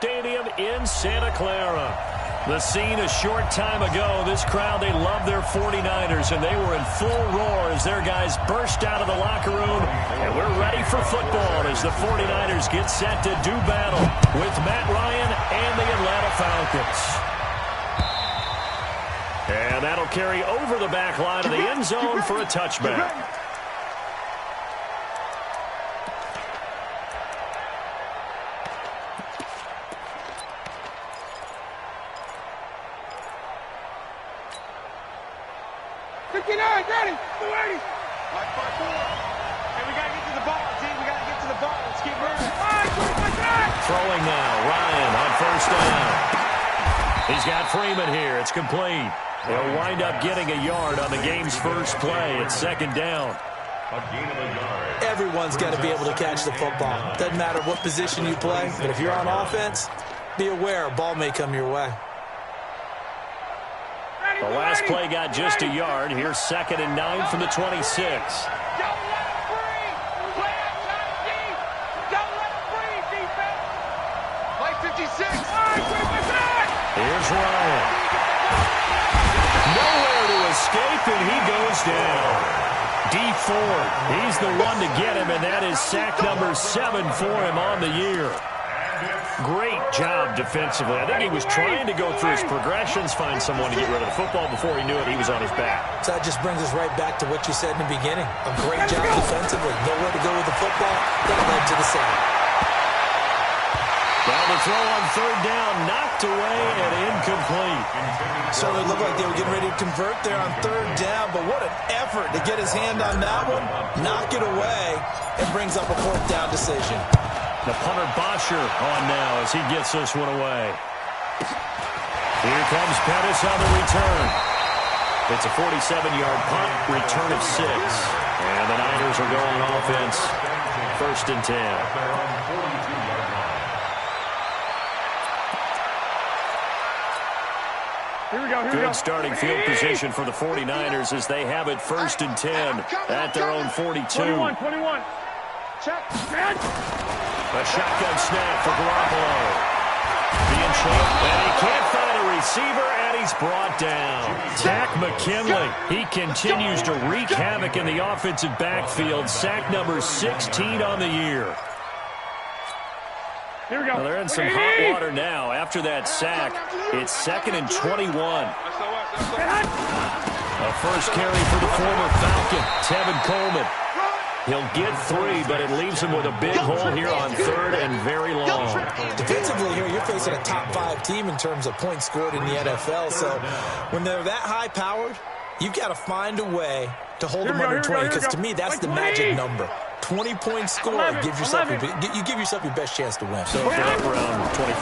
Stadium in Santa Clara. The scene a short time ago. This crowd, they love their 49ers, and they were in full roar as their guys burst out of the locker room. And we're ready for football as the 49ers get set to do battle with Matt Ryan and the Atlanta Falcons. And that'll carry over the back line of the end zone for a touchback. Ready, 280. Hey, we got to get to the ball, team. We got to get to the ball. Let's keep moving. Throwing now, Ryan on first down. He's got Freeman here. It's complete. He'll wind up getting a yard on the game's first play. It's second down. Everyone's got to be able to catch the football. Doesn't matter what position you play, but if you're on offense, be aware a ball may come your way. The last play got just a yard. Here's 2nd and 9 from the 26. Don't let him free. Play outside deep. Don't let him free, defense. Play 56. Here's Ryan. Nowhere to escape, and he goes down. D Ford, he's the one to get him, and that is sack number 7 for him on the year. Great job defensively. I think he was trying to go through his progressions, find someone to get rid of the football. Before he knew it, he was on his back. So that just brings us right back to what you said in the beginning. A great job defensively. Nowhere to go with the football. That led to the sack. Now the throw on third down, knocked away and incomplete. So it looked like they were getting ready to convert there on third down, but what an effort to get his hand on that one, knock it away, and brings up a fourth down decision. The punter Bosher on now as he gets this one away. Here comes Pettis on the return. It's a 47-yard punt, return of 6. And the Niners are going offense, 1st and 10. Here we go. Good starting field position for the 49ers as they have it 1st and 10 at their own 42. 21. Check. A shotgun snap for Garoppolo. Being chased, and he can't find a receiver, and he's brought down. Takk McKinley, he continues to wreak havoc in the offensive backfield. Sack number 16 on the year. Here we go. Well, they're in some hot water now. After that sack, it's 2nd and 21. A first carry for the former Falcon, Tevin Coleman. He'll get 3, but it leaves him with a big hole here on 3rd and very long. Defensively here, you're facing a top 5 team in terms of points scored in the NFL. So when they're that high-powered, you've got to find a way to hold them under 20, because to me, that's the magic number. 20-point score gives yourself you give yourself your best chance to win. So if they're up around 24, 28,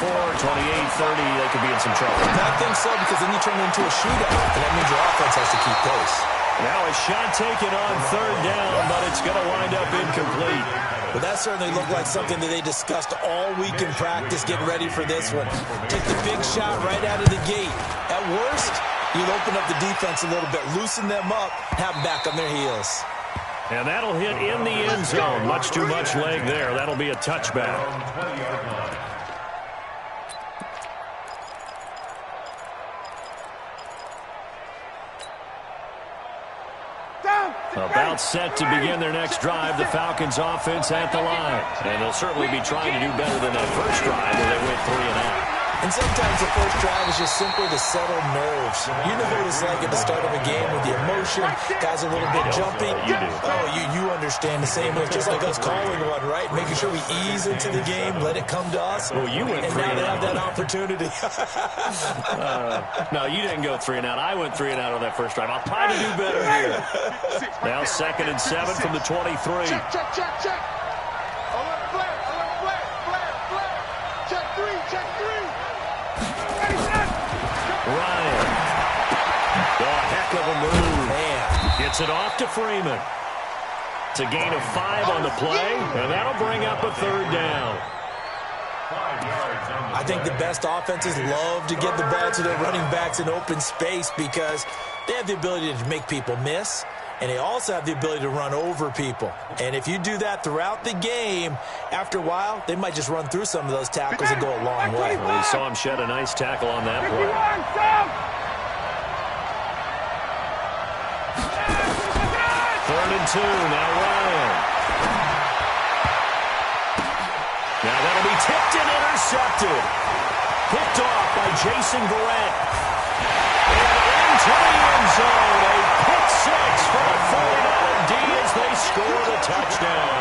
30, they could be in some trouble. I think so, because then you turn it into a shootout, and that means your offense has to keep pace. Now a shot taken on 3rd down, but it's going to wind up incomplete. Well, that certainly looked like something that they discussed all week in practice, getting ready for this one. Take the big shot right out of the gate. At worst, you'll open up the defense a little bit, loosen them up, have them back on their heels. And that'll hit in the end zone. Much too much leg there. That'll be a touchback. About set to begin their next drive, the Falcons offense at the line. And they'll certainly be trying to do better than that first drive where they went 3 and out. And sometimes the first drive is just simply to settle nerves. You know what it's like at the start of a game with the emotion. Guys are a little bit jumpy. You do. Oh, you understand the same way. Just like us calling one, right? Making sure we ease into the game, let it come to us. Well, you went 3 and now and they out. have that opportunity. No, you didn't go 3 and out. I went 3 and out on that first drive. I'll try to do better here. Now 2nd and 7 from the 23. Check. Alert flare. Check 3. Ryan. Oh, a heck of a move. Man. Gets it off to Freeman. It's a gain of 5 on the play, and that'll bring up a 3rd down. I think the best offenses love to get the ball to their running backs in open space because they have the ability to make people miss. and they also have the ability to run over people. And if you do that throughout the game, after a while, they might just run through some of those tackles and go a long way. Well, we saw him shed a nice tackle on that play. 3rd and 2, now Ryan. Now that'll be tipped and intercepted. Picked off by Jason Verrett. And into the end zone. A pick six for the 49er D as they score the touchdown.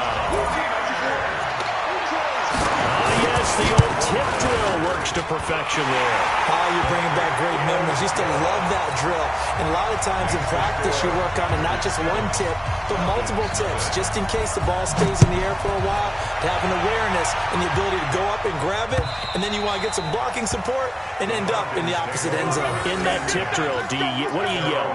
Yes, the old tip drill works to perfection there. You're bringing back great memories. Used to love that drill. And a lot of times in practice, you work on it, not just one tip, but multiple tips, just in case the ball stays in the air for a while, to have an awareness and the ability to go up and grab it, and then you want to get some blocking support and end up in the opposite end zone. In that tip drill, what do you yell?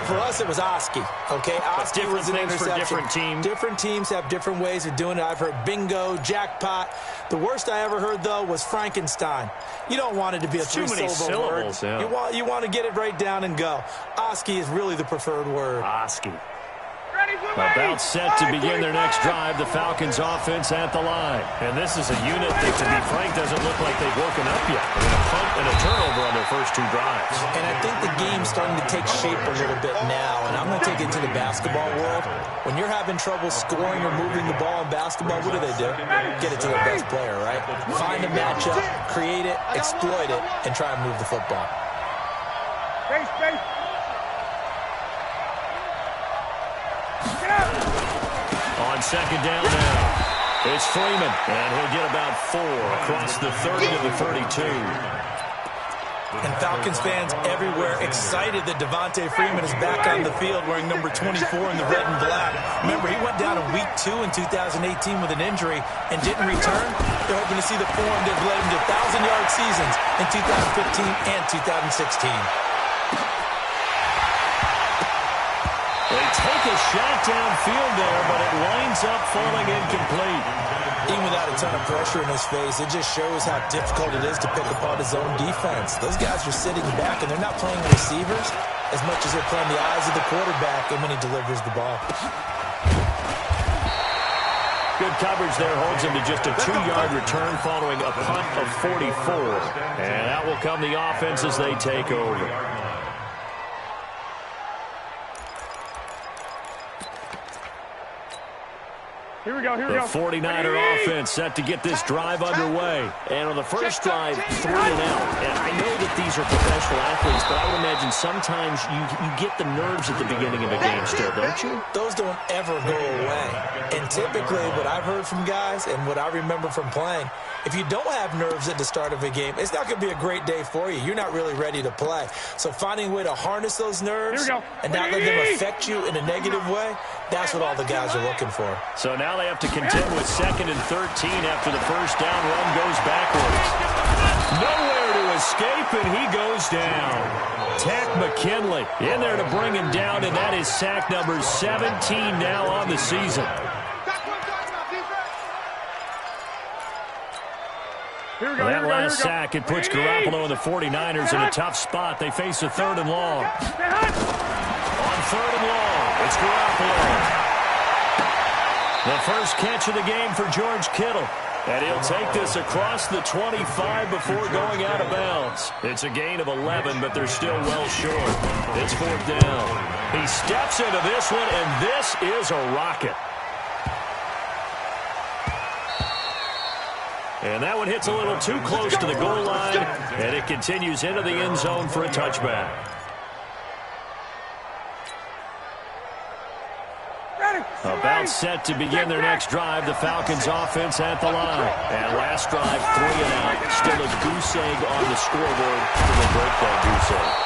For us, it was Oski. Okay, Oski was an interception. For different teams. Different teams have different ways of doing it. I've heard bingo, jackpot. The worst I ever heard, though, was Frankenstein. You don't want it to be a three-syllable word. Yeah. You want to get it right down and go. Oski is really the preferred word. Oski. About set to begin their next drive, the Falcons offense at the line. And this is a unit that, to be frank, doesn't look like they've woken up yet. They're going to punt and a turnover on their first 2 drives. And I think the game's starting to take shape a little bit now. And I'm going to take it to the basketball world. When you're having trouble scoring or moving the ball in basketball, what do? Get it to the best player, right? Find a matchup, create it, exploit it, and try and move the football. Space. On 2nd down now, it's Freeman, and he'll get about 4 across the 30 to the 32. And Falcons fans everywhere excited that Devontae Freeman is back on the field wearing number 24 in the red and black. Remember, he went down in week 2 in 2018 with an injury and didn't return. They're hoping to see the form that led him to 1,000-yard seasons in 2015 and 2016. They take a shot downfield there, but it winds up falling incomplete. Even without a ton of pressure in his face, it just shows how difficult it is to pick apart his own defense. Those guys are sitting back, and they're not playing receivers as much as they're playing the eyes of the quarterback and when he delivers the ball. Good coverage there holds him to just a 2-yard return following a punt of 44. And that will come the offense as they take over. Here we go. The 49er offense set to get this drive underway. And on the first drive, 3 and out. And I know that these are professional athletes, but I would imagine sometimes you get the nerves at the beginning of a game still, don't you? Those don't ever go away. And typically what I've heard from guys and what I remember from playing, if you don't have nerves at the start of a game, it's not going to be a great day for you. You're not really ready to play. So finding a way to harness those nerves and not let them affect you in a negative way, that's what all the guys are looking for. So now they have to contend with 2nd and 13 after the first down run goes backwards. Nowhere to escape, and he goes down. Takk McKinley in there to bring him down, and that is sack number 17 now on the season. That last sack, it puts Garoppolo and the 49ers in a tough spot. They face a 3rd and long. On 3rd and long, it's Garoppolo. The first catch of the game for George Kittle. And he'll take this across the 25 before going out of bounds. It's a gain of 11, but they're still well short. It's 4th down. He steps into this one, and this is a rocket. And that one hits a little too close to the goal line, and it continues into the end zone for a touchback. About set to begin their next drive, the Falcons offense at the line. And last drive, 3 and out. Still a goose egg on the scoreboard. They break that goose egg.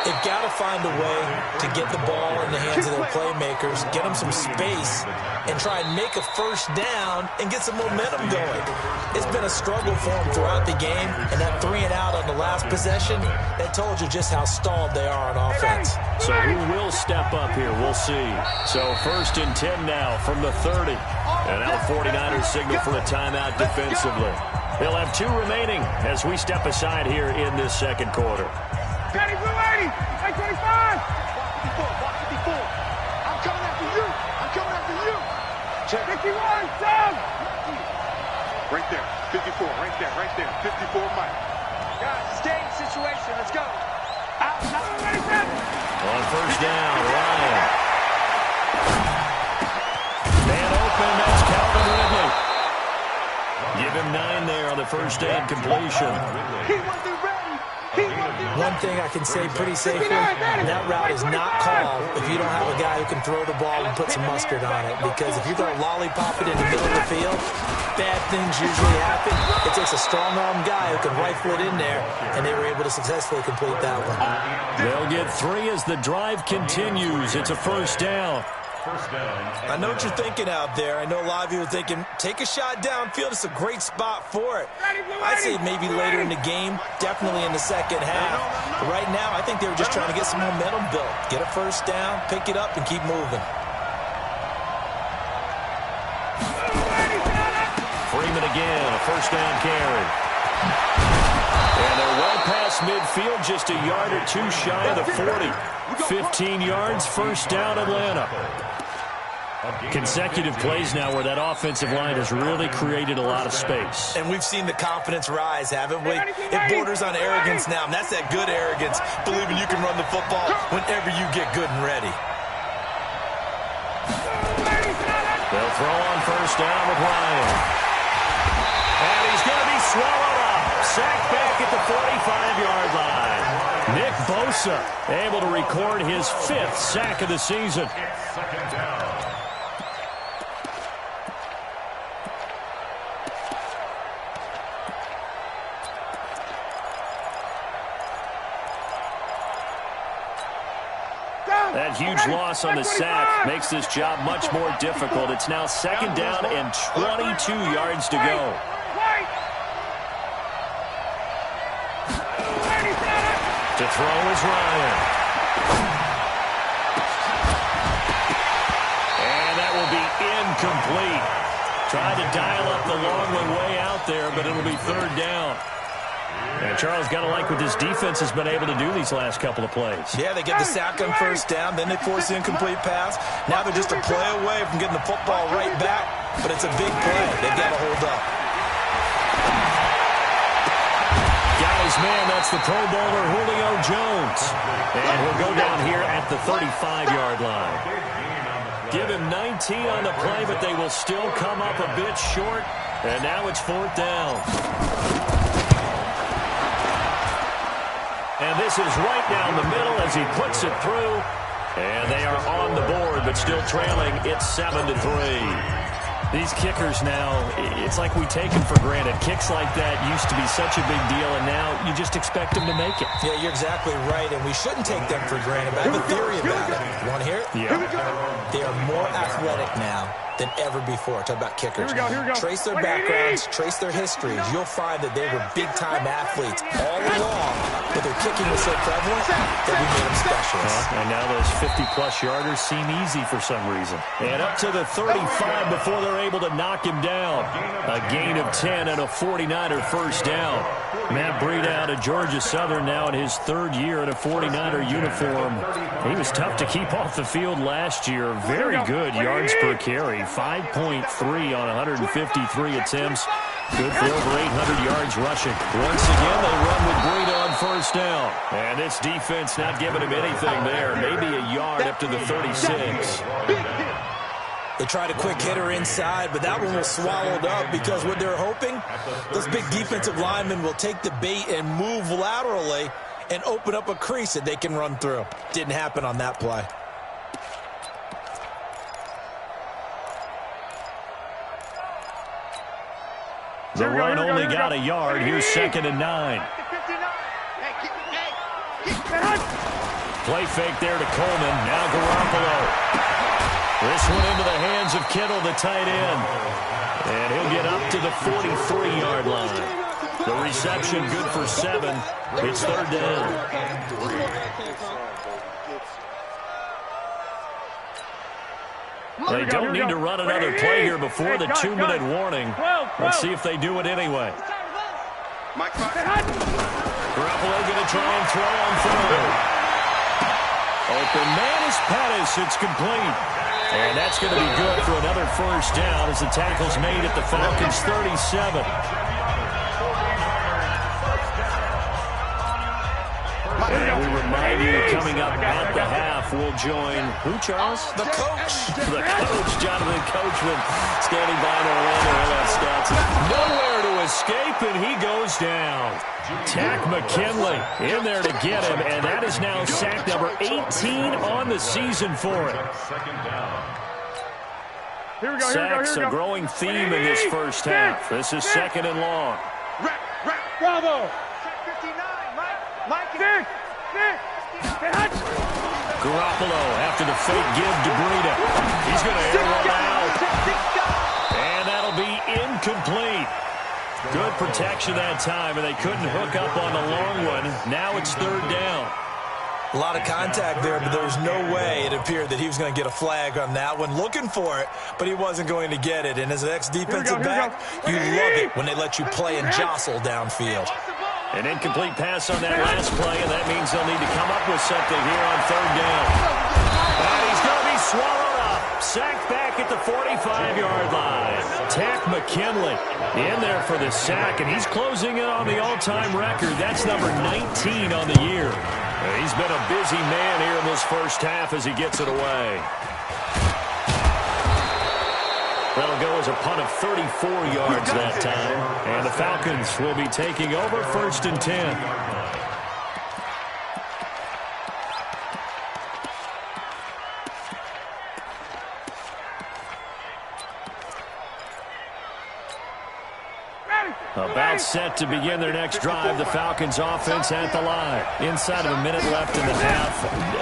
They've got to find a way to get the ball in the hands of their playmakers, get them some space, and try and make a first down and get some momentum going. It's been a struggle for them throughout the game, and that 3 and out on the last possession, that told you just how stalled they are on offense. So who will step up here? We'll see. So 1st and 10 now from the 30. And now the 49ers signal for a timeout defensively. They'll have 2 remaining as we step aside here in this second quarter. Blue 80, 25. after you. I'm coming after you. Check. 51, down. Right there. 54. Right there. Right there. 54, Mike. Guys, stay in situation. Let's go. Out. On first down, Ryan. Man open. That's Calvin Ridley. Give him 9 there on the first down completion. He wasn't ready. One thing I can say pretty safely, that route is not called if you don't have a guy who can throw the ball and put some mustard on it. Because if you're going to lollipop it in the middle of the field, bad things usually happen. It takes a strong-arm guy who can rifle it in there, and they were able to successfully complete that one. They'll get 3 as the drive continues. It's a first down. I know what you're thinking out there. I know a lot of you are thinking, take a shot downfield. It's a great spot for it. I'd say maybe later in the game, definitely in the second half. But right now, I think they were just trying to get some momentum built. Get a first down, pick it up, and keep moving. Freeman again, a first down carry. And they're well past midfield, just a yard or 2 shy of the 40. 15 yards, first down, Atlanta. Consecutive plays now where that offensive line has really created a lot of space. And we've seen the confidence rise, haven't we? It borders on arrogance now, and that's that good arrogance, believing you can run the football whenever you get good and ready. They'll throw on first down with Ryan. And he's going to be swallowed up. Sacked back at the 45-yard line. Nick Bosa able to record his 5th sack of the season. That huge loss on the sack makes this job much more difficult. It's now second down and 22 yards to go. To throw is Ryan. And that will be incomplete. Tried to dial up the long one way out there, but it'll be third down. And Charles, got to like what this defense has been able to do these last couple of plays. Yeah, they get the sack on first down, then they force the incomplete pass. Now they're just a play away from getting the football right back, but it's a big play. They've got to hold up. Got his man, that's the Pro Bowler Julio Jones. And he'll go down here at the 35-yard line. Give him 19 on the play, but they will still come up a bit short. And now it's fourth down. And this is right down the middle as he puts it through. And they are on the board, but still trailing. It's 7-3. These kickers now, it's like we take them for granted. Kicks like that used to be such a big deal, and now you just expect them to make it. Yeah, you're exactly right, and we shouldn't take them for granted. But I have a theory about it. You want to hear it? Yeah. They are more athletic now than ever before. Talk about kickers. Here we go. Trace their backgrounds, trace their histories. You'll find that they were big-time athletes all along, but their kicking was so prevalent that we made them specialists. And now those 50-plus yarders seem easy for some reason. And up to the 35 before they're able to knock him down. A gain of 10 and a 49er first down. Matt Breida out of Georgia Southern now in his 3rd year in a 49er uniform. He was tough to keep off the field last year. Very good yards per carry. 5.3 on 153 attempts. Good for over 800 yards rushing. Once again, they run with Breida on first down. And this defense not giving him anything there. Maybe a yard up to the 36. They tried a quick hitter inside, but that one was swallowed up because what they're hoping, those big defensive linemen will take the bait and move laterally and open up a crease that they can run through. Didn't happen on that play. The run only got a yard. Here's 2nd and 9. Play fake there to Coleman. Now Garoppolo. This one into the hands of Kittle, the tight end. And he'll get up to the 43-yard line. The reception good for 7. It's third down. They don't need to run another play here before the 2-minute warning. Let's see if they do it anyway. Garoppolo going to try and throw on third. Open man is Pettis. It's complete. And that's going to be good for another first down as the tackle's made at the Falcons' 37. And we remind you, coming up at the half, we'll join who, Charles? The coach. The coach, Jonathan Coachman, standing by in Orlando. He'll have stats. Nowhere to escape, and he goes down. Tack McKinley in there to get him, and that is now sack number 18 on the season for him. Sacks a growing theme in this first half. This is second and long. Bravo. Garoppolo after the fake give to Breida. He's going to air one out. And that'll be incomplete. Good protection that time, and they couldn't hook up on the long one. Now it's third down. A lot of contact there, but there was no way it appeared that he was going to get a flag on that one. Looking for it, but he wasn't going to get it. And as an ex-defensive back, you love it when they let you play and jostle downfield. An incomplete pass on that last play, and that means they'll need to come up with something here on third down. And he's going to be swallowed up. Sacked back at the 45-yard line. Tack McKinley in there for the sack, and he's closing in on the all-time record. That's number 19 on the year. He's been a busy man here in this first half as he gets it away. That'll go as a punt of 34 yards that time. And the Falcons will be taking over first and 10. About set to begin their next drive. The Falcons offense at the line. Inside of a minute left in the half.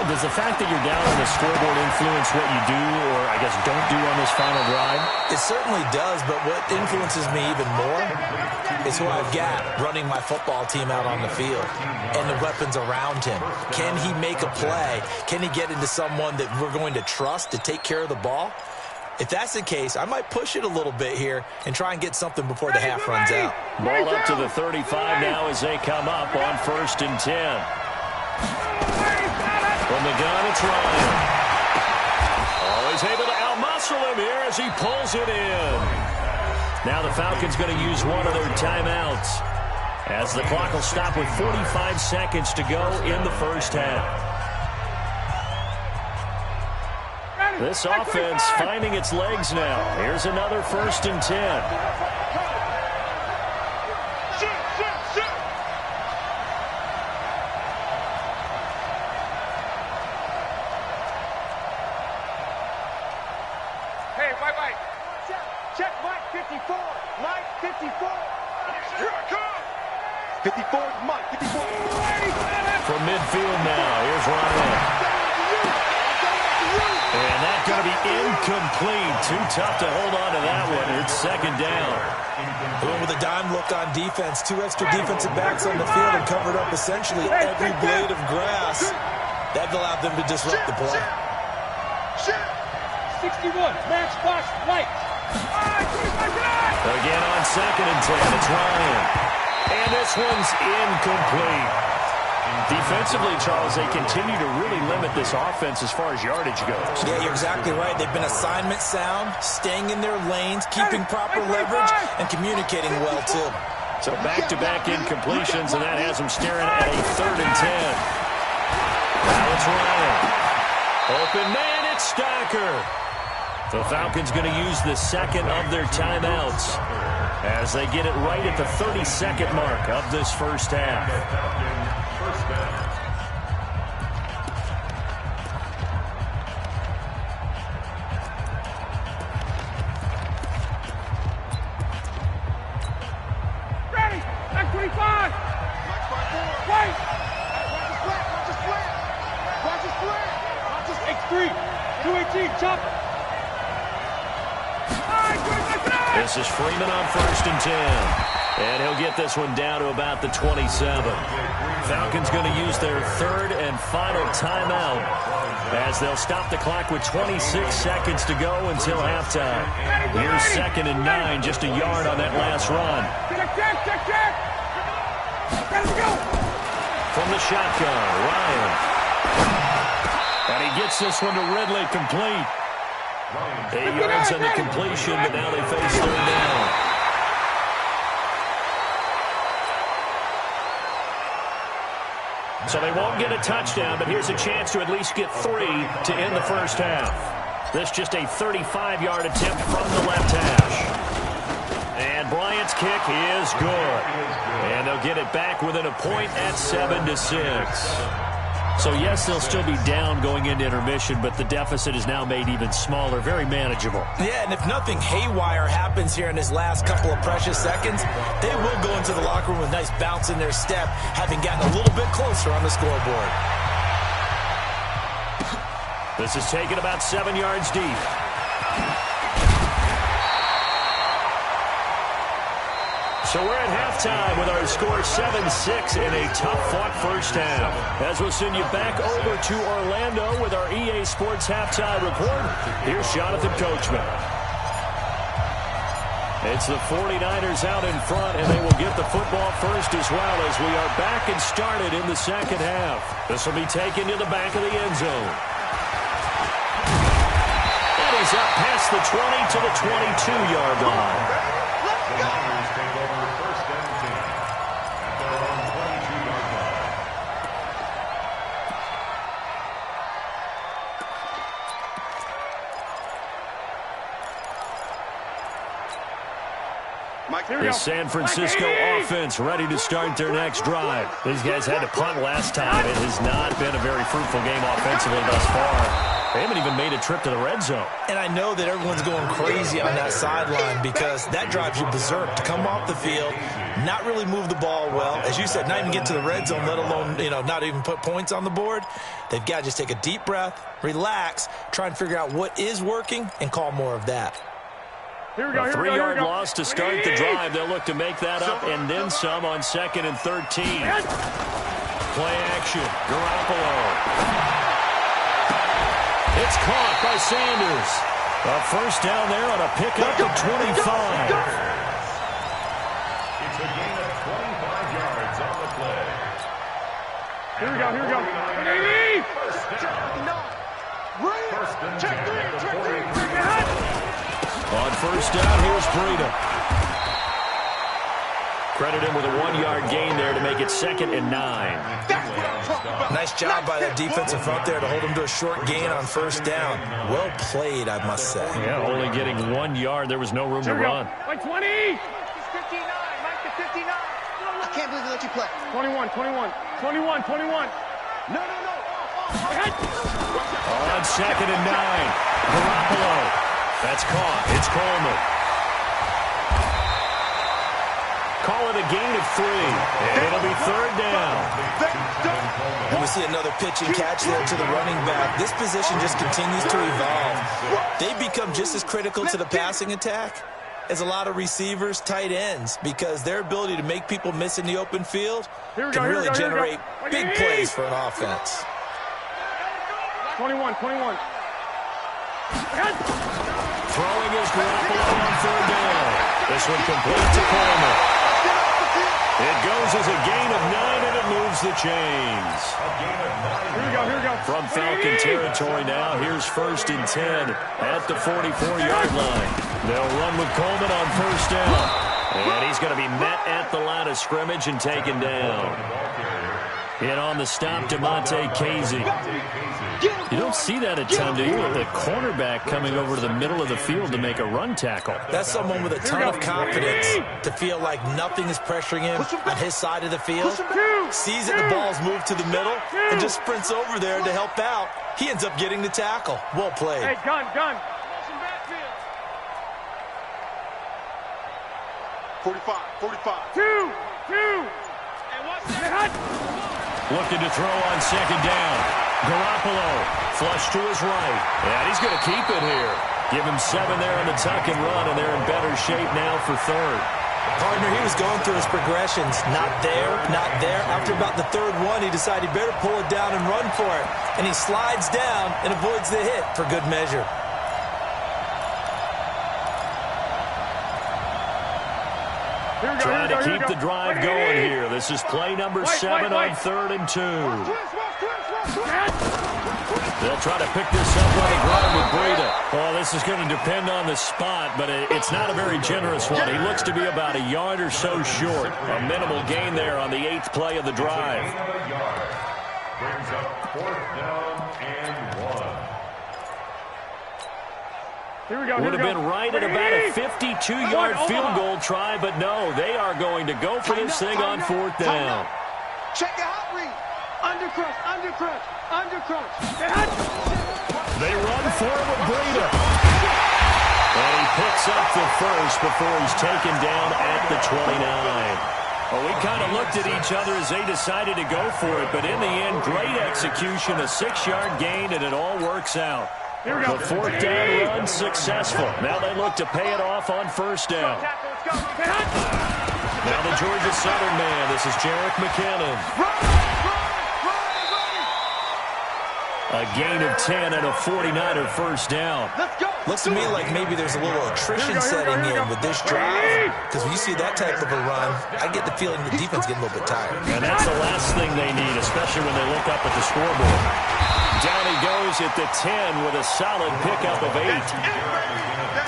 Does the fact that you're down on the scoreboard influence what you do, or I guess don't do on this final drive? It certainly does, but what influences me even more is who I've got running my football team out on the field and the weapons around him. Can he make a play? Can he get into someone that we're going to trust to take care of the ball? If that's the case, I might push it a little bit here and try and get something before the half runs out. Ball up to the 35 now as they come up on first and 10. From the gun, it's Ryan. Always able to outmuscle him here as he pulls it in. Now the Falcons going to use one of their timeouts as the clock will stop with 45 seconds to go in the first half. This offense finding its legs now. Here's another first and 10. Hey, Mike. Check Mike 54. Mike 54. Here I come. 54 is Mike 54. From midfield now, here's Ryan. And that's going to be incomplete. Too tough to hold on to that one. It's second down. With a dime look on defense, two extra defensive backs on the field and covered up essentially every blade of grass. That allowed them to disrupt the play. 61, match box, light. Again on second and 10, it's Ryan. And this one's incomplete. Defensively, Charles, they continue to really limit this offense as far as yardage goes. Yeah, you're exactly right. They've been assignment sound, staying in their lanes, keeping proper leverage, and communicating well, too. So back-to-back incompletions, and that has them staring at a third and 10. Now it's Ryan. Open man, it's Stacker. The Falcons going to use the second of their timeouts as they get it right at the 30-second mark of this first half. Ready, back 25. Right. Watch the split. X3, 218, chop. This is Freeman on first and 10. And he'll get this one down to about the 27. Falcons going to use their third and final timeout as they'll stop the clock with 26 seconds to go until halftime. Here's second and 9, just a yard on that last run. Check. Let's go. From the shotgun, Ryan. And he gets this one to Ridley, complete. 8 yards on the completion, but now they face third down. So they won't get a touchdown, but here's a chance to at least get 3 to end the first half. This just a 35-yard attempt from the left hash. And Bryant's kick is good. And they'll get it back within a point at 7-6. So, yes, they'll still be down going into intermission, but the deficit is now made even smaller, very manageable. Yeah, and if nothing haywire happens here in his last couple of precious seconds, they will go into the locker room with a nice bounce in their step, having gotten a little bit closer on the scoreboard. This is taken about 7 yards deep. So we're at halftime with our score 7-6 in a tough-fought first half. As we'll send you back over to Orlando with our EA Sports Halftime Report, here's Jonathan Coachman. It's the 49ers out in front, and they will get the football first as well as we are back and started in the second half. This will be taken to the back of the end zone. And he's up past the 20 to the 22-yard line. Let's go! The San Francisco offense ready to start their next drive. These guys had to punt last time. It has not been a very fruitful game offensively thus far. They haven't even made a trip to the red zone. And I know that everyone's going crazy on that sideline because that drives you berserk to come off the field, not really move the ball well. As you said, not even get to the red zone, let alone, not even put points on the board. They've got to just take a deep breath, relax, try and figure out what is working, and call more of that. Here we go, a 3-yard loss to start the drive. They'll look to make that up and then some on 2nd and 13. Play action. Garoppolo. It's caught by Sanders. A first down there on a pickup of 25. It's a gain of 25 yards on the play. Here we go, here we go. Check 3. On first down, here's Breida. Credit him with a 1-yard gain there to make it 2nd and 9. Nice job by that defensive front there to hold him to a short gain on first down. Well played, I must say. Yeah, only getting 1 yard. There was no room to run. Like 20! 59, Mike to 59. I can't believe they let you play. 21. No. On 2nd and 9, Garoppolo. That's caught. It's Coleman. Call it a gain of 3. And it'll be third down. And we see another pitch and catch there to the running back. This position just continues to evolve. They become just as critical to the passing attack as a lot of receivers, tight ends, because their ability to make people miss in the open field can really generate big plays for an offense. 21. Throwing is Garoppolo on third down. This one complete to Coleman. It goes as a gain of 9, and it moves the chains. Here we go. From Falcon territory now, here's 1st and 10 at the 44-yard line. They'll run with Coleman on first down. And he's going to be met at the line of scrimmage and taken down. In on the stop, DeMonte Casey. You don't see that a ton, do you? With the cornerback coming over to the middle of the field to make a run tackle. That's someone with a ton of confidence to feel like nothing is pressuring him on his side of the field. Sees that the ball's moved to the middle and just sprints over there to help out. He ends up getting the tackle. Well played. Hey, gun. 45. 2. Looking to throw on 2nd down. Garoppolo, flush to his right. And he's going to keep it here. Give him 7 there on the tuck and run, and they're in better shape now for third. Partner, he was going through his progressions. Not there. After about the third one, he decided he better pull it down and run for it. And he slides down and avoids the hit for good measure. Trying to keep the drive going here. This is play number 7 on 3rd and 2. They'll try to pick this up on the ground with Breida. Well, this is going to depend on the spot, but it's not a very generous one. He looks to be about a yard or so short. A minimal gain there on the 8th play of the drive. Brings up 4th down and 1. Here we go. Would have been right at about a 52-yard field goal try, but no, they are going to go for this thing on 4th down. Check the hot read. Undercrunch, undercrunch, undercrunch. They run for it with Breida. And he picks up the first before he's taken down at the 29. Well, we kind of looked at each other as they decided to go for it, but in the end, great execution, a 6-yard gain, and it all works out. Here we go. The 4th down run successful. Now they look to pay it off on 1st down. Now the Georgia Southern man. This is Jerick McKinnon. A gain of 10 and a 49er 1st down. Looks to me like maybe there's a little attrition setting in with this drive. Because when you see that type of a run, I get the feeling the defense getting a little bit tired. And that's the last thing they need, especially when they look up at the scoreboard. Down he goes at the 10 with a solid pickup of 8.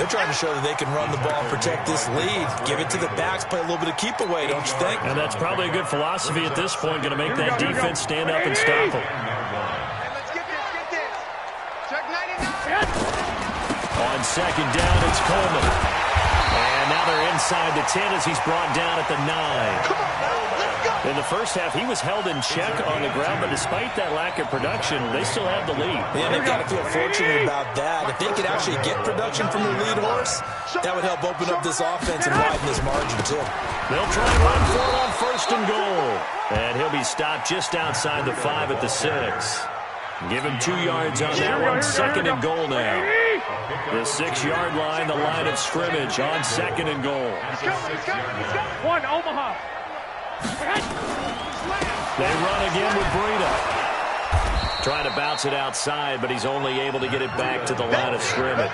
They're trying to show that they can run the ball and protect this lead. Give it to the backs, play a little bit of keep away, don't you think? And that's probably a good philosophy at this point, going to make that defense stand up and stop them. On 2nd down, it's Coleman. And now they're inside the 10 as he's brought down at the 9. In the first half, he was held in check on the ground, but despite that lack of production, they still have the lead. Yeah, they've got to feel fortunate about that. If they could actually get production from their lead horse, that would help open up this offense and widen this margin, too. They'll try and run for it on 1st and goal. And he'll be stopped just outside the 5 at the 6. Give him 2 yards on that one. 2nd and goal now. The 6-yard line, the line of scrimmage on 2nd and goal. One, Omaha. They run again with Breida. Trying to bounce it outside, but he's only able to get it back to the line of scrimmage.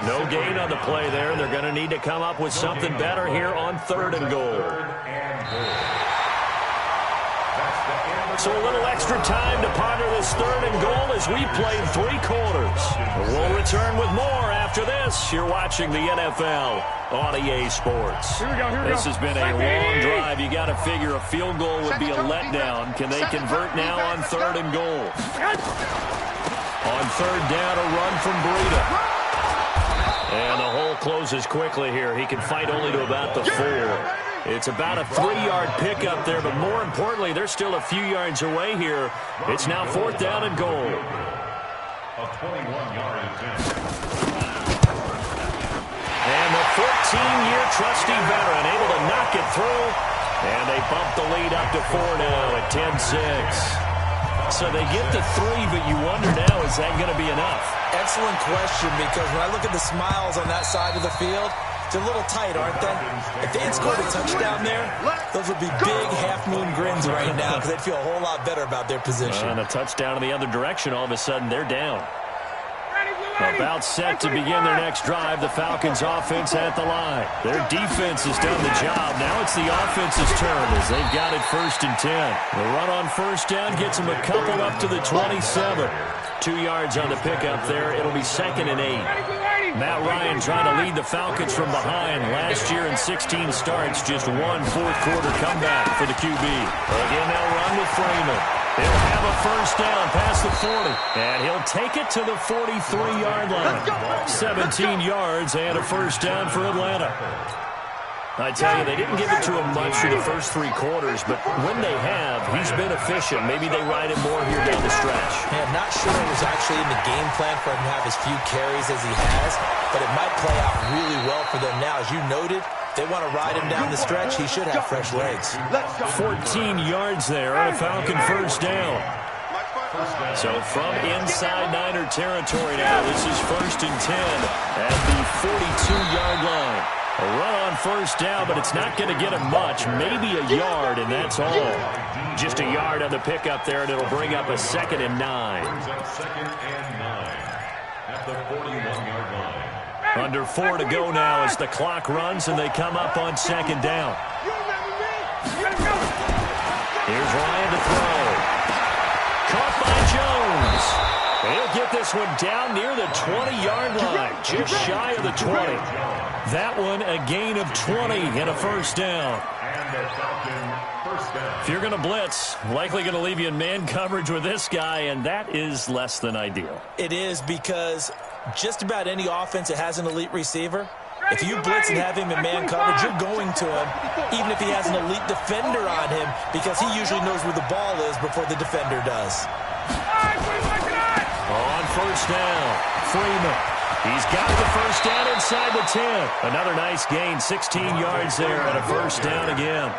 No gain on the play there, and they're going to need to come up with something better here on 3rd and goal. So a little extra time to ponder this 3rd and goal as we played 3 quarters. We'll return with more after this. You're watching the NFL on EA Sports. Here we go, This has been a long drive. You got to figure a field goal would be a letdown. Can they convert now on 3rd and goal? On 3rd down, a run from Breida. And the hole closes quickly here. He can fight only to about the 4. It's about a 3-yard pickup there, but more importantly, they're still a few yards away here. It's now 4th down and goal. A 21-yard attempt. And the 14-year trusty veteran able to knock it through. And they bump the lead up to 4 now at 10-6. So they get to 3, but you wonder now, is that going to be enough? Excellent question, because when I look at the smiles on that side of the field, they're a little tight, aren't they? If they had scored a touchdown there, those would be big half-moon grins right now because they'd feel a whole lot better about their position. And a touchdown in the other direction, all of a sudden they're down. About set to begin their next drive, the Falcons offense at the line. Their defense has done the job. Now it's the offense's turn as they've got it 1st and 10. The run on 1st down gets them a couple up to the 27. 2 yards on the pickup there. It'll be 2nd and 8. Matt Ryan trying to lead the Falcons from behind. Last year in 16 starts, just 1 4th-quarter comeback for the QB. Again, they'll run with Freeman. He'll have a 1st down past the 40, and he'll take it to the 43-yard line. 17 yards and a 1st down for Atlanta. I tell you, they didn't give it to him much through the first 3 quarters, but when they have, he's been efficient. Maybe they ride him more here down the stretch. Yeah, I'm not sure it was actually in the game plan for him to have as few carries as he has, but it might play out really well for them now. As you noted, they want to ride him down the stretch. He should have fresh legs. 14 yards there on a Falcon 1st down. So from inside Niner territory now, this is 1st and 10 at the 42-yard line. A run on 1st down, but it's not going to get him much. Maybe a yard, and that's all. Just a yard on the pickup there, and it'll bring up a 2nd and 9. 2nd and 9 at the 41-yard line. Under 4 to go now as the clock runs, and they come up on 2nd down. Here's Ryan to throw. Caught by Jones. this one down near the 20-yard line, just shy of the 20. That one a gain of 20 and a first down. If you're going to blitz, likely going to leave you in man coverage with this guy, and that is less than ideal. It is, because just about any offense that has an elite receiver, if you blitz and have him in man coverage, you're going to him, even if he has an elite defender on him, because he usually knows where the ball is before the defender does. On first down, Freeman. He's got the first down inside the 10. Another nice gain, 16 yards there, and a first down again.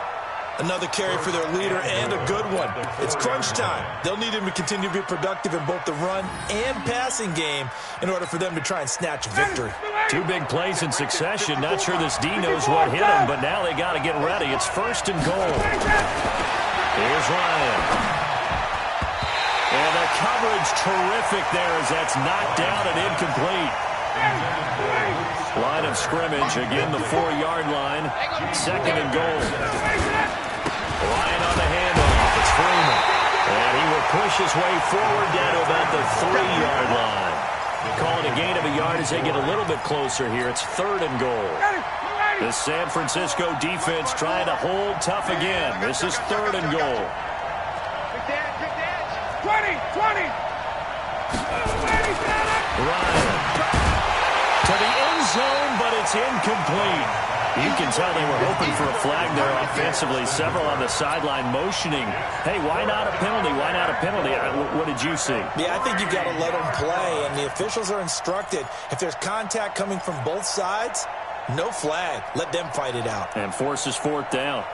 Another carry for their leader, and a good one. It's crunch time. They'll need him to continue to be productive in both the run and passing game in order for them to try and snatch victory. Two big plays in succession. Not sure this D knows what hit him, but now they got to get ready. It's first and goal. Here's Ryan. And the coverage terrific there as that's knocked down and incomplete. Line of scrimmage, again the 4-yard line. Second and goal. Ryan on the handoff. It's Freeman. And he will push his way forward down to about the 3-yard line. Call it a gain of a yard as they get a little bit closer here. It's third and goal. The San Francisco defense trying to hold tough again. This is third and goal. 20. Ryan to the end zone, but it's incomplete. You can tell they were hoping for a flag there offensively. Several on the sideline motioning, hey, why not a penalty? Why not a penalty? What did you see? Yeah, I think you've got to let them play, and the officials are instructed, if there's contact coming from both sides, no flag. Let them fight it out. And forces fourth down.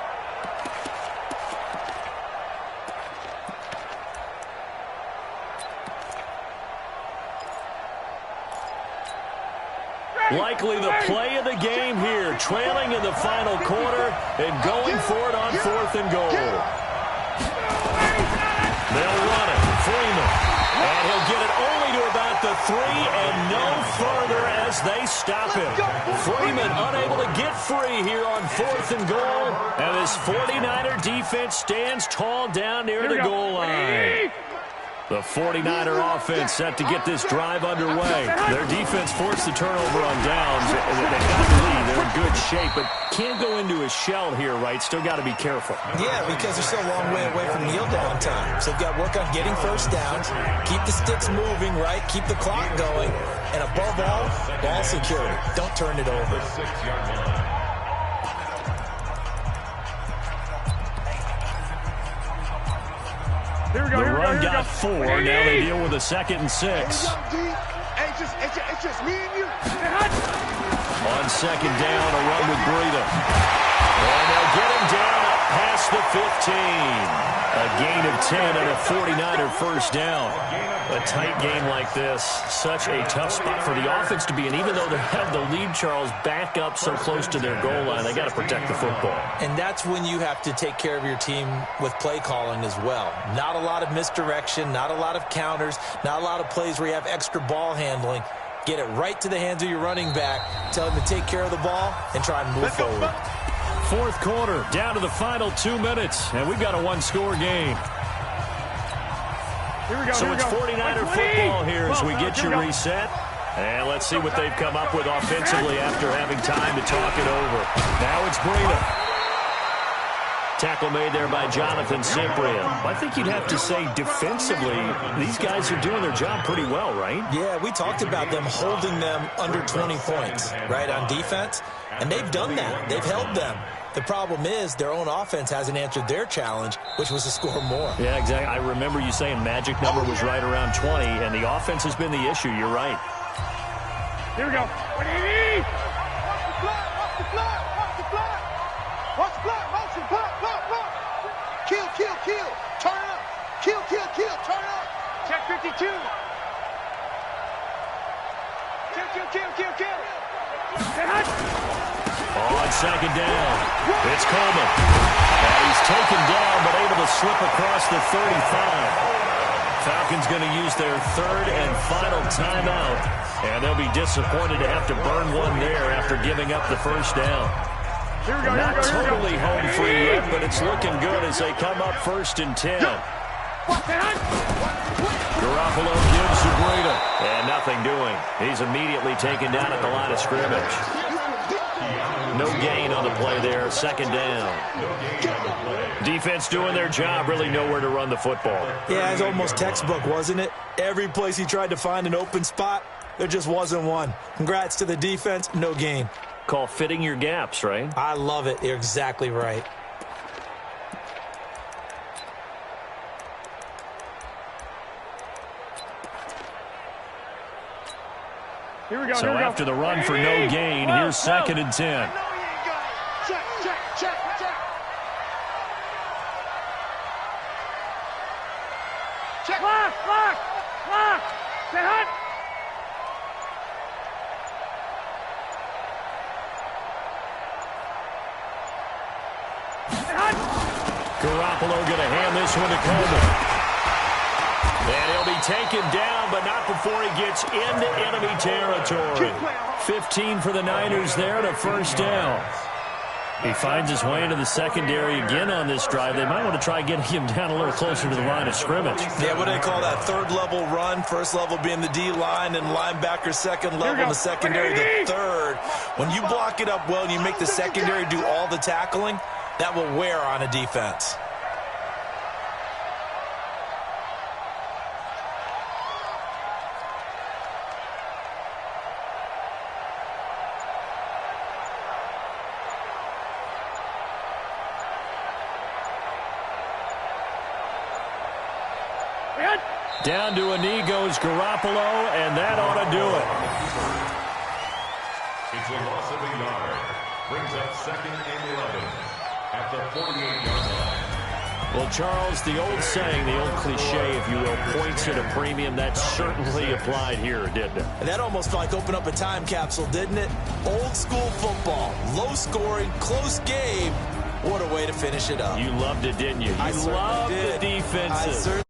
Likely the play of the game here, trailing in the final quarter and going for it on fourth and goal. They'll run it. Freeman. And he'll get it only to about the 3 and no further as they stop him. Freeman unable to get free here on fourth and goal. And this 49er defense stands tall down near the goal line. The 49er offense set to get this drive underway. Their defense forced the turnover on downs. They got the lead. They're in good shape, but can't go into a shell here, right? Still got to be careful. Yeah, because they're still a long way away from kneel down time. So they've got to work on getting first downs, keep the sticks moving, right? Keep the clock going. And above all, ball security. Don't turn it over. The run got 4. Now they deal with a 2nd and 6. It's just me and you. On second down, a run with Breida. And they'll get him down up past the 15. A gain of 10 and a 49er first down. A tight game like this, such a tough spot for the offense to be in. Even though they have the lead, Charles, back up so close to their goal line, they got to protect the football. And that's when you have to take care of your team with play calling as well. Not a lot of misdirection, not a lot of counters, not a lot of plays where you have extra ball handling. Get it right to the hands of your running back. Tell him to take care of the ball and try and move forward. Fourth quarter, down to the final 2 minutes, and we've got a one-score game. So it's 49er football here as we get you reset. And let's see what they've come up with offensively after having time to talk it over. Now it's Breida. Tackle made there by Jonathan Cyprien. I think you'd have to say defensively, these guys are doing their job pretty well, right? Yeah, we talked about them holding them under 20 points, right, on defense. And they've done that. They've held them. The problem is their own offense hasn't answered their challenge, which was to score more. Yeah, exactly. I remember you saying magic number was right around 20, and the offense has been the issue. You're right. Here we go. What do you need? Watch the block. Watch the block. Watch the block. Watch the block. Motion. Block. Block. Block. Kill. Kill. Kill. Turn up. Kill. Kill. Kill. Turn up. Check 52. Kill. Kill. Kill. Kill. Kill. On second down, it's Coleman. And he's taken down, but able to slip across the 35. Falcons going to use their third and final timeout. And they'll be disappointed to have to burn one there after giving up the first down. Not totally home free yet, but it's looking good as they come up 1st and 10. Garoppolo gives to Breida. And nothing doing. He's immediately taken down at the line of scrimmage. No gain on the play there. Second down. Defense doing their job. Really nowhere to run the football. Yeah, it's almost textbook, wasn't it? Every place he tried to find an open spot, there just wasn't one. Congrats to the defense. No gain. Call fitting your gaps, right? I love it. You're exactly right. So after the run for no gain, here's 2nd and 10. Check, check, check, check. Check. Lock. Stay hot. Garoppolo going to hand this one to Coleman. And he'll be taken down, but not before he gets into enemy territory. 15 for the Niners there to first down. He finds his way into the secondary again on this drive. They might want to try getting him down a little closer to the line of scrimmage. Yeah, what do they call that? Third level run. First level being the D-line and linebacker. Second level, the secondary, the third. When you block it up well and you make the secondary do all the tackling, that will wear on a defense. Down to a knee goes Garoppolo, and that ought to do it. It's a loss of a yard. Brings up 2nd and 11 at the 48-yard line. Well, Charles, the old saying, the old cliche, if you will, points at a premium, that certainly applied here, didn't it? And that almost like opened up a time capsule, didn't it? Old school football, low scoring, close game. What a way to finish it up. You loved it, didn't you? You loved the defenses.